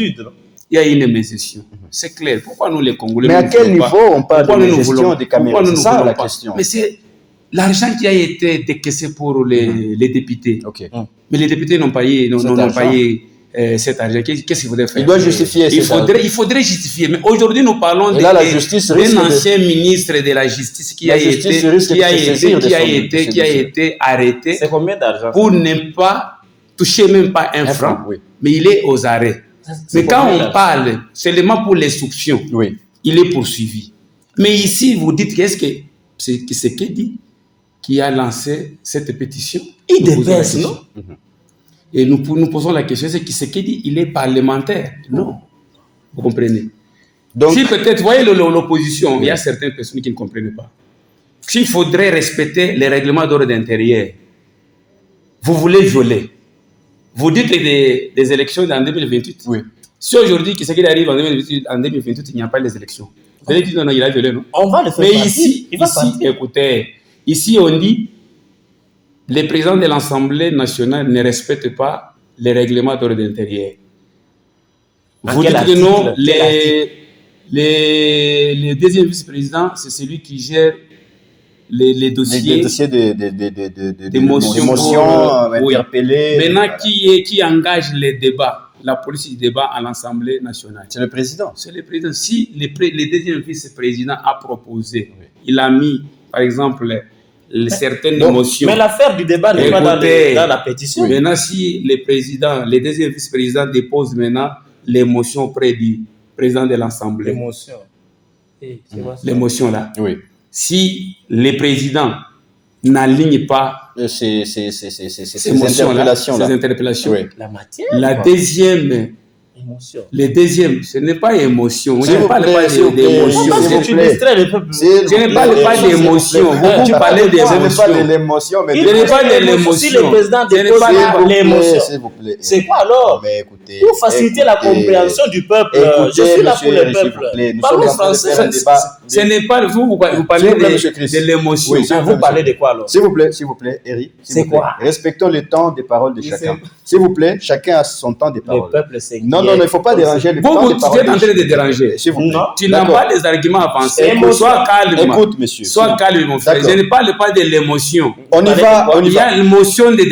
Il y a une mégestion. C'est clair. Pourquoi nous, les Congolais... Mais à quel niveau on parle de mégestion des caméras? C'est ça la question. Mais c'est l'argent qui a été décaissé pour les députés. Okay. Mais les députés n'ont pas cet argent. Qu'est-ce qu'il faudrait faire? Il doit justifier. Il faudrait justifier. Mais aujourd'hui, nous parlons d'un ancien ministre de la Justice qui a été arrêté pour ne pas toucher même pas un franc. Mais il est aux arrêts. Mais quand on parle seulement pour l'instruction, il est poursuivi. Mais ici, vous dites qu'est-ce que c'est Tshisekedi qui a lancé cette pétition? Il dépasse, non? Et nous posons la question, c'est que Tshisekedi, il est parlementaire? Non. Vous comprenez? Donc, si peut-être, vous voyez l'opposition, il y a certaines personnes qui ne comprennent pas. S'il faudrait respecter les règlements d'ordre intérieur, vous voulez violer. Vous dites des élections en 2028. Si aujourd'hui, Tshisekedi arrive en 2028, il n'y a pas les élections. Vous allez dire non, il a violé, non? On va le faire. Mais ici, écoutez, ici on dit les présidents de l'Assemblée nationale ne respectent pas les règlements d'ordre intérieur. Vous dites que non, le deuxième vice-président, c'est celui qui gère les dossiers. Les dossiers des motions interpellées. Maintenant, qui engage les débats? La police du débat à l'Assemblée nationale. C'est le président. C'est le président. Si le deuxième vice-président a proposé, il a mis, par exemple, certaines motions. Mais l'affaire du débat n'est pas dans la pétition. Maintenant, si le deuxième vice-président dépose maintenant les motions auprès du président de l'Assemblée. Les motions là. Si le président n'aligne pas ces interpellations, la deuxième, le deuxième, ce n'est pas émotion. Je ne parle pas d'émotion. Je ne parle pas d'émotion. Vous parlez d'émotion. Je ne parle pas de l'émotion. Si le président dépose l'émotion, c'est quoi alors? Pour faciliter la compréhension du peuple, je suis là pour le peuple. Parlons français. Ce n'est pas vous parlez de l'émotion. Vous parlez de quoi alors? S'il vous plaît, Eric. C'est quoi? Respectons le temps des paroles de chacun. S'il vous plaît, chacun a son temps des paroles. Le peuple, c'est non, il ne faut pas déranger le temps des paroles. Vous êtes en train de déranger. Tu n'as pas les arguments avancés. Sois calme. Écoute, monsieur. Sois calme, mon frère. Je ne parle pas de l'émotion. Il y a l'émotion de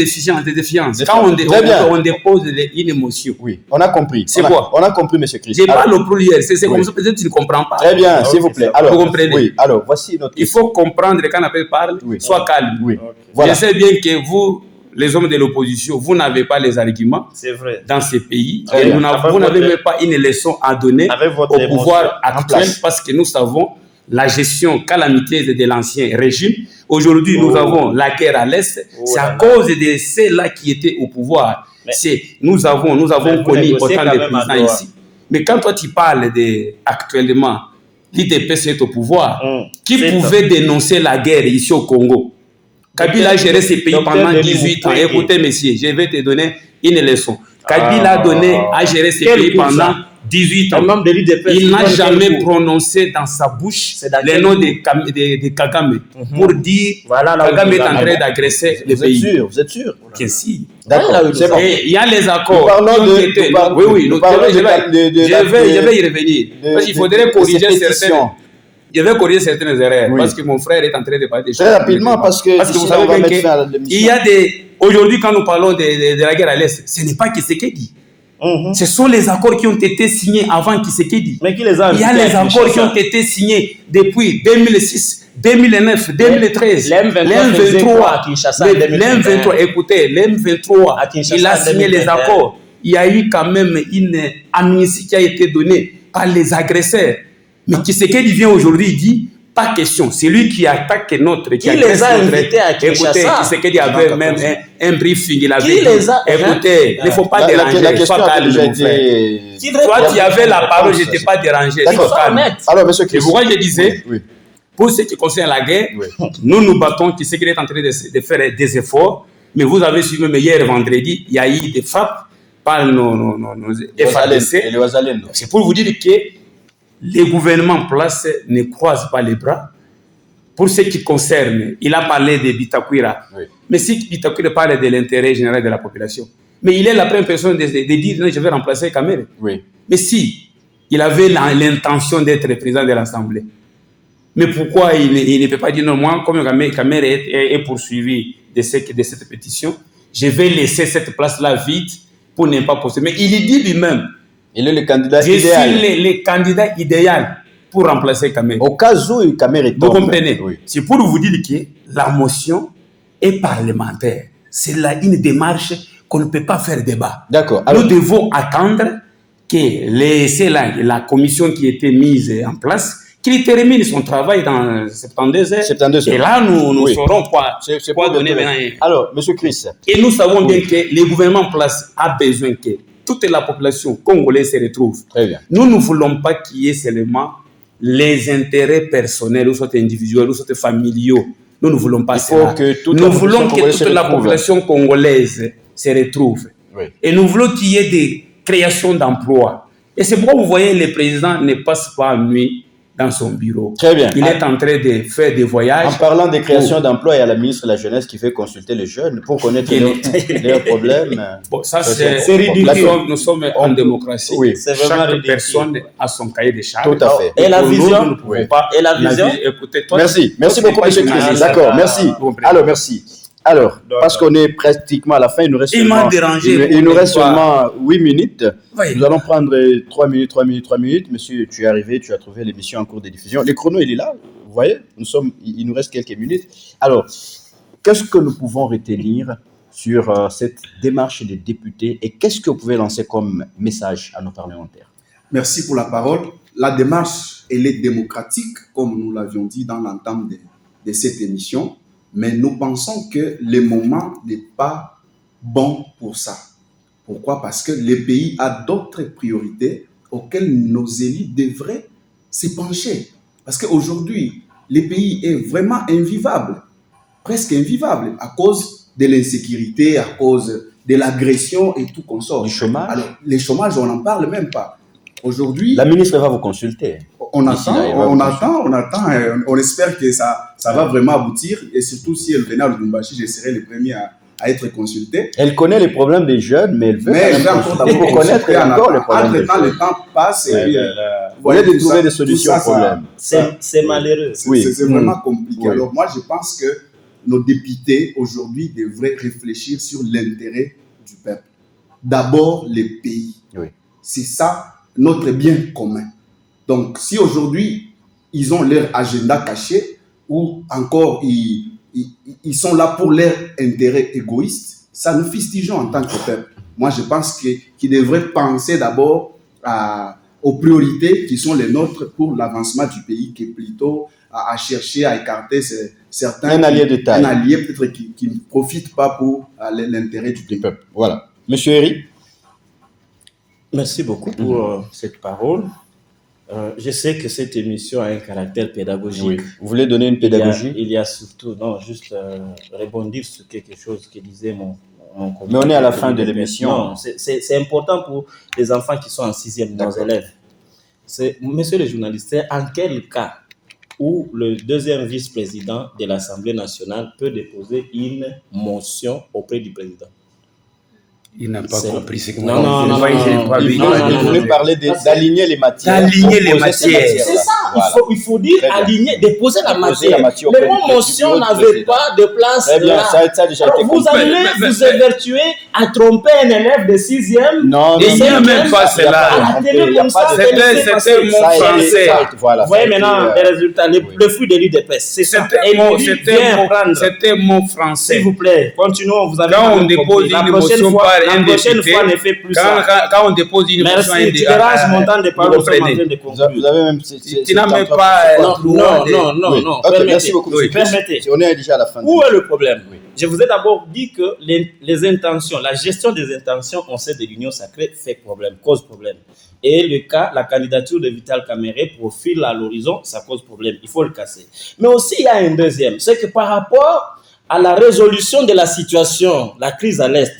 défiance. Quand on dépose une émotion. Oui, on a compris. C'est quoi? On a compris, monsieur Christ. Je parle au pluriel. C'est comme ça, peut-être que tu ne comprends pas. Très bien, s'il vous plaît. Alors, vous comprenez? Oui, alors, voici notre question. Il faut comprendre quand on parle. Sois calme. Oui. Je sais bien que vous, les hommes de l'opposition, vous n'avez pas les arguments dans ces pays. Et vous n'avez même pas une leçon à donner au pouvoir actuel parce que nous savons la gestion calamiteuse de l'ancien régime. Aujourd'hui, nous avons la guerre à l'Est. C'est à cause de ceux-là qui étaient au pouvoir. Nous avons connu autant de présidents ici. Mais quand toi tu parles actuellement, l'IDP est au pouvoir, qui pouvait dénoncer la guerre ici au Congo? Kabila a géré ces pays pendant 18 ans. Écoutez, messieurs, je vais te donner une leçon. Kabila a géré ces pays pendant 18 ans. Il n'a jamais prononcé dans sa bouche le nom de Kagame pour dire Kagame est en train d'agresser les pays. Vous êtes sûr? Que si. D'accord, c'est bon. Il y a les accords. Je vais y revenir. Parce qu'il faudrait corriger certaines. Je vais corriger certaines erreurs parce que mon frère est en train de parler des choses. Très rapidement, parce que vous savez bien qu'il y a aujourd'hui, quand nous parlons de la guerre à l'Est, ce n'est pas Tshisekedi. Ce sont les accords qui ont été signés avant Tshisekedi. Mais qui les a? Il y a les accords qui ont été signés depuis 2006, 2009, 2013. L'M23, écoutez, l'M23, il a signé les accords. Il y a eu quand même une amnistie qui a été donnée par les agresseurs. Mais Tshisekedi vient aujourd'hui, il dit, pas question. C'est lui qui attaque notre... Qui les a invités à Kinshasa? Écoutez, Tshisekedi avait même un briefing. Il avait dit, écoutez, il ne faut pas déranger. La question a déjà été... Toi, tu avais la parole, je ne t'ai pas dérangé. Alors, monsieur Christ. Et pourquoi je disais, pour ce qui concerne la guerre, nous nous battons. Tshisekedi est en train de faire des efforts. Mais vous avez suivi, hier vendredi, il y a eu des frappes par nos FADC. C'est pour vous dire que les gouvernements en place ne croisent pas les bras. Pour ce qui concerne, il a parlé de Bitakwira. Mais si Bitakwira parle de l'intérêt général de la population, mais il est la première personne de dire non, je vais remplacer Kamere. Mais si il avait l'intention d'être président de l'Assemblée, mais pourquoi il ne peut pas dire non, moi, comme Kamere est poursuivi de cette pétition, je vais laisser cette place-là vide pour ne pas poster. Mais il dit lui-même, Il est le candidat je idéal. suis le candidat idéal pour remplacer Kamé. Au cas où Kamé Vous retombe. comprenez? Oui. C'est pour vous dire que la motion est parlementaire. C'est là une démarche qu'on ne peut pas faire débat. D'accord. Nous devons attendre que c'est la commission qui a été mise en place, qu'il termine son travail dans 72 heures. 72 heures. Et là, nous Oui. saurons quoi C'est quoi pas donner de- maintenant. Alors, Monsieur Chris, Et nous savons Oui. bien que le gouvernement en place a besoin que toute la population congolaise se retrouve. très bien. Nous ne voulons pas qu'il y ait seulement les intérêts personnels, ou soit individuels, ou soit familiaux. Nous ne voulons pas Il faut cela. que toute Nous la voulons population que congolaise toute se la retrouve. population congolaise se retrouve. Oui. Et nous voulons qu'il y ait des créations d'emplois. Et c'est pourquoi vous voyez, le président ne passe pas nuit dans son bureau. Très bien. Il est en train de faire des voyages. En parlant des créations d'emplois, il y a la ministre de la Jeunesse qui fait consulter les jeunes pour connaître leurs problèmes. Bon, ça, c'est c'est ridicule. D'accord. Nous sommes en démocratie. Oui. C'est vraiment Chaque ridicule. personne a son cahier de charges. Tout à fait. Et la Pour nous, vision nous ne pouvons Oui. pas. Et la vision Écoutez, toi, Merci. Merci toi, tu beaucoup, n'es Monsieur pas Chris. journaliste. D'accord, merci. Vous comprenez. Alors, merci. Alors, parce qu'on est pratiquement à la fin, il nous reste Il m'a seulement, dérangé, il nous pourquoi reste pas. seulement 8 minutes. Oui. Nous allons prendre 3 minutes. Monsieur, tu es arrivé, tu as trouvé l'émission en cours de diffusion. Le chrono, il est là. Vous voyez, il nous reste quelques minutes. Alors, qu'est-ce que nous pouvons retenir sur cette démarche des députés et qu'est-ce que vous pouvez lancer comme message à nos parlementaires? Merci pour la parole. La démarche, elle est démocratique, comme nous l'avions dit dans l'entame de cette émission, mais nous pensons que le moment n'est pas bon pour ça. Pourquoi? Parce que le pays a d'autres priorités auxquelles nos élus devraient se pencher. Parce qu'aujourd'hui, le pays est vraiment invivable, presque invivable, à cause de l'insécurité, à cause de l'agression et tout consort. Du chômage? Alors, le chômage, on n'en parle même pas. Aujourd'hui, La ministre va vous consulter. on Ici, là, attend, on espère que ça va vraiment aboutir. Et surtout, si elle venait à Lubumbashi, je serais le premier à être consulté. Elle connaît les problèmes des jeunes, mais elle veut Mais quand je même vais encore consulter d'abord pour connaître consulter en encore les attendant. problèmes des Entre-temps, jeunes. le temps passe et puis, Vous voyez de tout trouver ça- des solutions tout aux ça, problèmes. C'est malheureux. Oui. C'est vraiment compliqué. Oui. Alors moi, je pense que nos députés aujourd'hui devraient réfléchir sur l'intérêt du peuple. D'abord, les pays. Oui. C'est ça notre bien commun. Donc, si aujourd'hui, ils ont leur agenda caché ou encore ils sont là pour leur intérêt égoïste, ça nous fustigeons en tant que peuple. Moi, je pense qu'ils devraient penser d'abord aux priorités qui sont les nôtres pour l'avancement du pays, que plutôt à chercher à écarter certains... Un allié de taille. Un allié peut-être qui ne profite pas pour l'intérêt du Du pays. peuple. Voilà. Monsieur Eri? Merci beaucoup pour cette parole. Je sais que cette émission a un caractère pédagogique. Oui. Vous voulez donner une pédagogie? Il y a surtout, non, juste rebondir sur quelque chose que disait mon Mais on est à la fin de l'émission. Non, c'est important pour les enfants qui sont en 6e, nos D'accord. élèves. Monsieur le journaliste, c'est en quel cas où le deuxième vice-président de l'Assemblée nationale peut déposer une motion auprès du président? Il n'a pas C'est- compris ce que Non, moi, non, je non, vois, non, j'ai non, pas non, vu. non, non, Il non, voulait non. parler d'aligner les matières. D'aligner les Proposer ces matières. C'est ça, Voilà. il faut dire Très bien. aligner, déposer la Déposer matière. la matière Le auprès mot du motion président. n'avait pas de place Très bien, là. ça a déjà Alors, été vous compris. allez Mais- vous évertuer à tromper un élève de 6e. Non, Et non, il n'y a non, même non, pas il y a cela. pas de À la télé tromper, il y a comme pas ça, de- c'est laissé C'était passer. un mot Ça a été- français. ça a été- voilà, Vous voyez ça a été, maintenant les résultats, le flux de l'UDPS. C'est ça. Et C'était un mot français. S'il vous plaît, continuons. Vous avez Quand on compris. dépose La une prochaine motion fois- par un la prochaine député, fois, ne fait plus ça. Quand on dépose une motion Merci, tu déranges mon temps de parole. Nous sommes en train de Vous conclure. avez même. Tu n'as même pas. Non. Ok, Permettez. merci beaucoup, monsieur Chris. Permettez. On est déjà à la fin. Où est le problème? Je vous ai d'abord dit que les intentions, la gestion des intentions au sein de l'Union sacrée fait problème, cause problème. Et le cas, la candidature de Vital Kamerhe profile à l'horizon, ça cause problème. Il faut le casser. Mais aussi, il y a un deuxième, c'est que par rapport à la résolution de la situation, la crise à l'Est,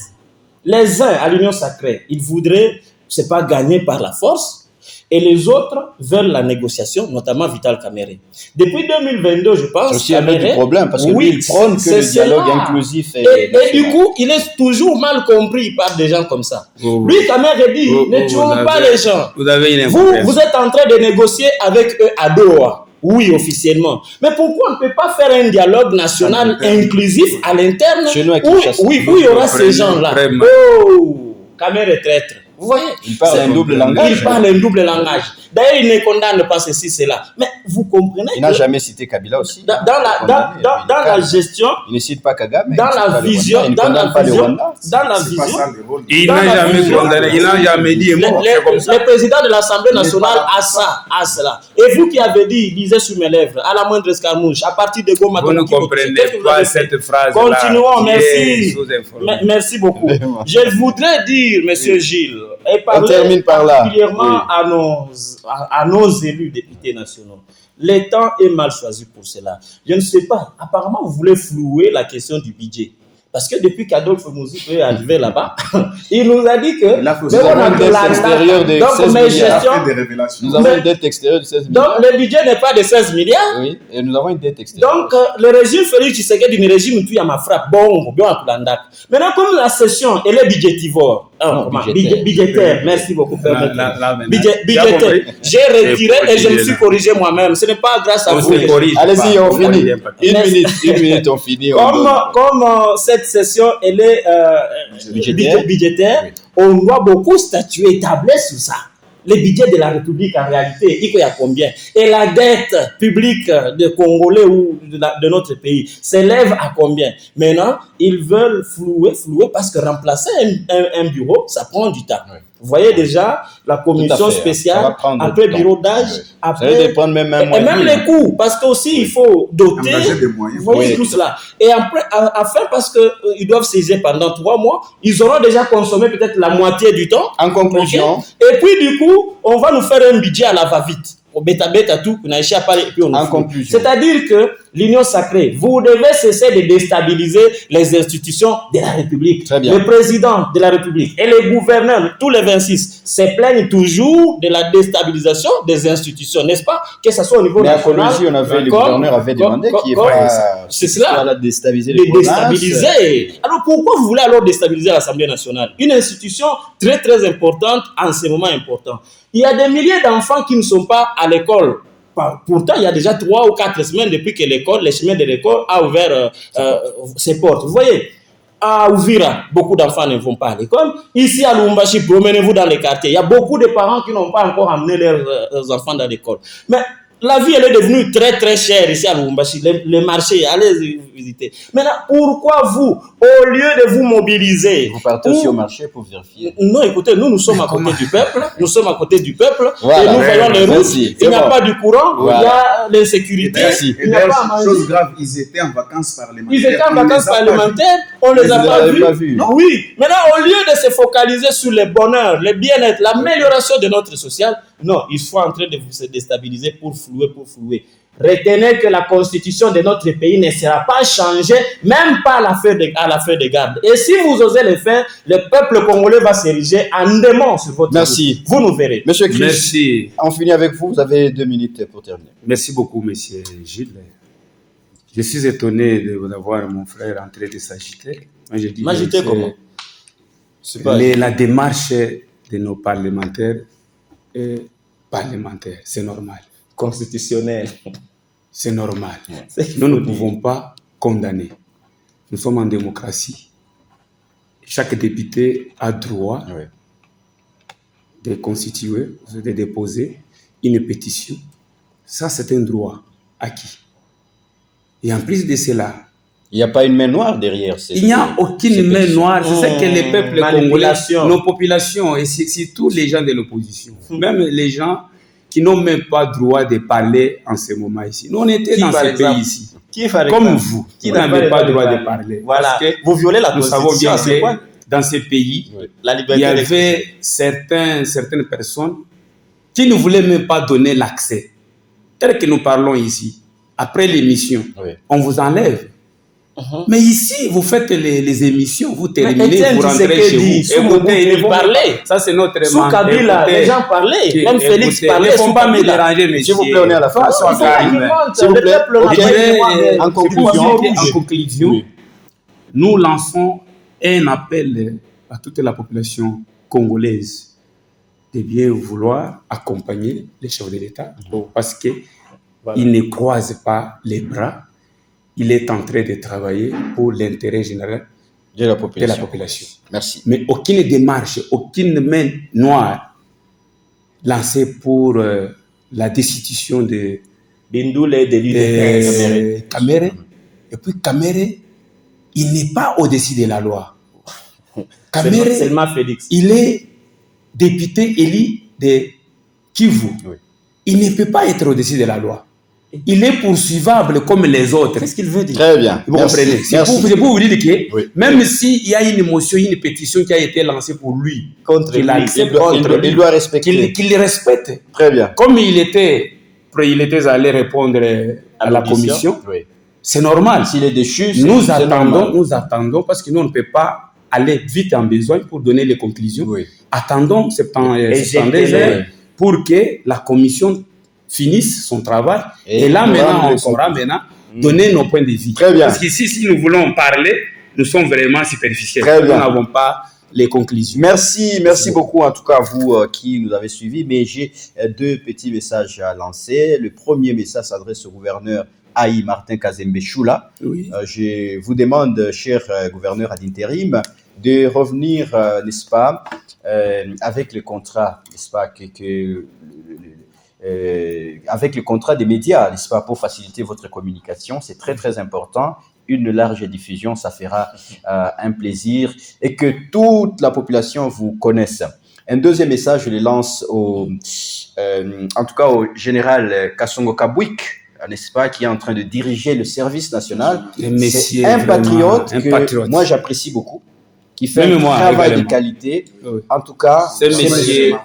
les uns à l'Union sacrée, ils voudraient, c'est pas gagner par la force, et les autres veulent la négociation, notamment Vital Kamerhe. Depuis 2022, je pense, C'est aussi un autre problème parce que oui, lui, il prône que c'est le dialogue cela. inclusif Et est. du coup, il est toujours mal compris par des gens comme ça. Lui, Kamerhe dit, ne tuons pas les gens. Vous avez une Vous êtes en train de négocier avec eux à Doha. Oui, officiellement. Mais pourquoi on ne peut pas faire un dialogue national inclusif à l'interne Chez nous, à où Kinshasa. il y aura ces gens-là? Vraiment. Oh! caméra et traître. Vous voyez? Il parle un double langage. Il parle un double langage. D'ailleurs, il ne condamne pas ceci, cela. Mais vous comprenez Il n'a jamais cité Kabila aussi. dans la gestion, il ne cite pas Kagame. dans la vision, il n'a jamais condamné, il n'a jamais dit un mot. Le président de l'Assemblée nationale a cela. Et vous qui avez dit, lisez sur mes lèvres, à la moindre escarmouche, à partir de Goma, vous ne comprenez pas cette phrase. Continuons, merci. Merci beaucoup. Je voudrais dire, monsieur Gilles, et parler particulièrement à nos élus députés nationaux. Le temps est mal choisi pour cela. Je ne sais pas. Apparemment, vous voulez flouer la question du budget. Parce que depuis qu'Adolphe Mouzouko est arrivé là-bas, il nous a dit que... Nous avons une dette extérieure de 16 milliards. Nous avons une dette extérieure de 16 milliards. Donc, le budget n'est pas de 16 milliards. Oui, et nous avons une dette extérieure. Donc, le régime Félix Tshisekedi du régime tout y a ma frappe. Bon, bien à Kulandak. Maintenant, comme la session, elle est budgétivore. Budgétaire. Merci beaucoup. Budgétaire. J'ai retiré et je me suis corrigé moi-même. Ce n'est pas grâce à vous. Allez-y, on finit. Une minute, on finit. Comme cette session, elle est budgétaire, on doit beaucoup statuer, tabler sur ça. Le budget de la République, en réalité, il y a combien? Et la dette publique des Congolais ou de notre pays s'élève à combien? Maintenant, ils veulent flouer parce que remplacer un bureau, ça prend du temps. Oui. Vous voyez déjà la commission spéciale, après bureau d'âge, après prendre même et même les coûts, parce qu'aussi il faut doter, vous voyez tout cela. Et après, enfin, parce qu'ils doivent saisir pendant 3 mois, ils auront déjà consommé peut-être la moitié du temps. En conclusion. Okay? Et puis du coup, on va nous faire un budget à la va-vite. Au bêta tout, on a échappé à et puis on en conclusion. C'est-à-dire que l'union sacrée, vous devez cesser de déstabiliser les institutions de la République. Très bien. Le président de la République et les gouverneurs, tous les 26, se plaignent toujours de la déstabilisation des institutions, n'est-ce pas? Que ce soit au niveau national. Mais à Colombie, on avait, le gouverneur avait demandé qu'il n'y ait pas... C'est cela. Déstabiliser les déstabiliser. Alors pourquoi vous voulez alors déstabiliser l'Assemblée nationale? Une institution très très importante en ce moment important. Il y a des milliers d'enfants qui ne sont pas à l'école. Pourtant, il y a déjà 3 ou 4 semaines depuis que les chemins de l'école a ouvert ses portes. Vous voyez, à Ouvira, beaucoup d'enfants ne vont pas à l'école. Ici à Lubumbashi, promenez-vous dans les quartiers. Il y a beaucoup de parents qui n'ont pas encore amené leurs enfants dans l'école. Mais la vie, elle est devenue très très chère ici à Lubumbashi. Les marchés, allez visiter. Maintenant, pourquoi vous, au lieu de vous mobiliser... Vous partez aussi au marché pour vérifier? Non, écoutez, nous sommes à côté du peuple. Nous sommes à côté du peuple. Voilà, et nous voyons les routes. Il n'y a pas de courant. Voilà. Il y a l'insécurité. Il n'y a pas à manger. Chose grave, ils étaient en vacances parlementaires. Ils étaient en vacances parlementaires. On ne les a pas vus. Non. Oui. Maintenant, au lieu de se focaliser sur le bonheur, le bien-être, l'amélioration de notre social, non, ils sont en train de vous déstabiliser pour flouer. Retenez que la constitution de notre pays ne sera pas changée, même pas à la fin de garde. Et si vous osez le faire, le peuple congolais va s'ériger en démon sur votre Merci. Route. Vous nous verrez. Monsieur Chris, merci. On finit avec vous. Vous avez 2 minutes pour terminer. Merci beaucoup, monsieur Gilles. Je suis étonné de vous avoir, mon frère, en train de s'agiter. M'agiter comment? La démarche de nos parlementaires est parlementaire, c'est normal. Constitutionnel. C'est normal. Nous ne pouvons pas condamner. Nous sommes en démocratie. Chaque député a droit de constituer, de déposer une pétition. Ça, c'est un droit acquis. Et en plus de cela, il n'y a pas une main noire derrière. Il n'y a aucune main noire. C'est ce que les peuples congolais, nos populations, et surtout les gens de l'opposition, même les gens qui n'ont même pas droit de parler en ce moment ici. Nous, on était dans ce pays ici. Comme vous, qui n'avez pas droit de parler. Voilà. Parce que vous violez la Constitution. Nous savons bien que dans ce pays, il y avait certaines personnes qui ne voulaient même pas donner l'accès. Tel que nous parlons ici, après l'émission, on vous enlève. Mais ici, vous faites les émissions, vous terminez, vous rentrez chez vous. Écoutez, ils parlaient. Ça, c'est notre sous Kabila, les gens parlaient. Même Félix parlait. Il ne faut pas me déranger, monsieur. S'il vous plaît, on est à la fin. S'il vous plaît, en conclusion, nous lançons un appel à toute la population congolaise de bien vouloir accompagner les chefs de l'État parce qu'ils ne croisent pas les bras. Il est en train de travailler pour l'intérêt général de la de population. la population. Merci. Mais aucune démarche, aucune main noire lancée pour la destitution de Bindoule de l'UDPS. Kamere. Et puis Kamere, il n'est pas au-dessus de la loi. Kamere, Seulement Félix. il est député élu de Kivu. Oui. Il ne peut pas être au-dessus de la loi. Il est poursuivable comme les autres. Qu'est-ce qu'il veut dire? Très bien. Vous comprenez? C'est Merci. pour vous dire que Oui. même s'il y a une motion, une pétition qui a été lancée pour lui, Contre qu'il lui. accepte Il doit, contre lui, il doit respecter. qu'il le respecte. Très bien. Comme il était allé répondre à la commission, Oui. c'est normal. S'il est déchu, Nous c'est normal. attendons parce que nous on ne peut pas aller vite en besoin pour donner les conclusions. Oui. Attendons 72 jeter heures pour que la commission finisse son travail. Et là, nous maintenant, rendre on les saura maintenant donner nos points de vue. Très bien. Parce qu'ici, si nous voulons parler, nous sommes vraiment superficiels. Très bien. Nous n'avons pas les conclusions. Merci beaucoup en tout cas à vous qui nous avez suivis. Mais j'ai deux petits messages à lancer. Le premier message s'adresse au gouverneur Aïe Martin Kazembe Choula. Oui. Je vous demande, cher gouverneur ad intérim, de revenir, n'est-ce pas, avec le contrat, n'est-ce pas, avec le contrat des médias, n'est-ce pas, pour faciliter votre communication. C'est très, très important. Une large diffusion, ça fera un plaisir et que toute la population vous connaisse. Un deuxième message, je le lance en tout cas au général Kassongo Kabwik, n'est-ce pas, qui est en train de diriger le service national. C'est un patriote que moi j'apprécie beaucoup, qui fait un travail de qualité. Oui. En tout cas, Ce monsieur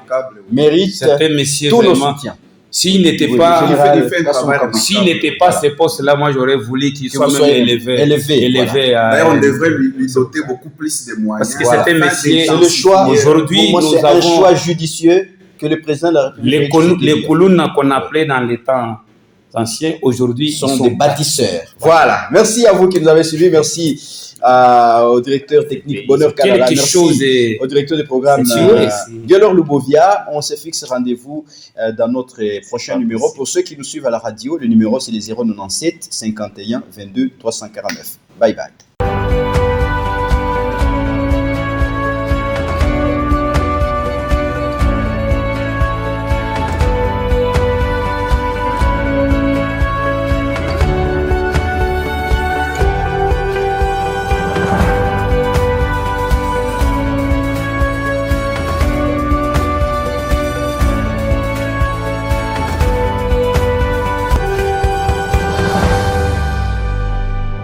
mérite tout nos soutiens. S'il n'était Oui, pas, général, s'il n'était pas ce poste-là, moi j'aurais voulu qu'il soit même élevé. Voilà. D'ailleurs, on devrait lui doter beaucoup plus de moyens. Parce que c'est un métier. C'est le choix. Aujourd'hui, pour moi, c'est un choix judicieux que le président de la République. Les colonnes qu'on appelait dans les temps anciens, aujourd'hui, ils sont des bâtisseurs. Voilà. Merci à vous qui nous avez suivis. Merci au directeur technique Bonheur Kalala. Merci au directeur du programme Diolor Lubovia. On se fixe rendez-vous dans notre prochain numéro. Pour ceux qui nous suivent à la radio, le numéro c'est le 097 51 22 349. Bye bye.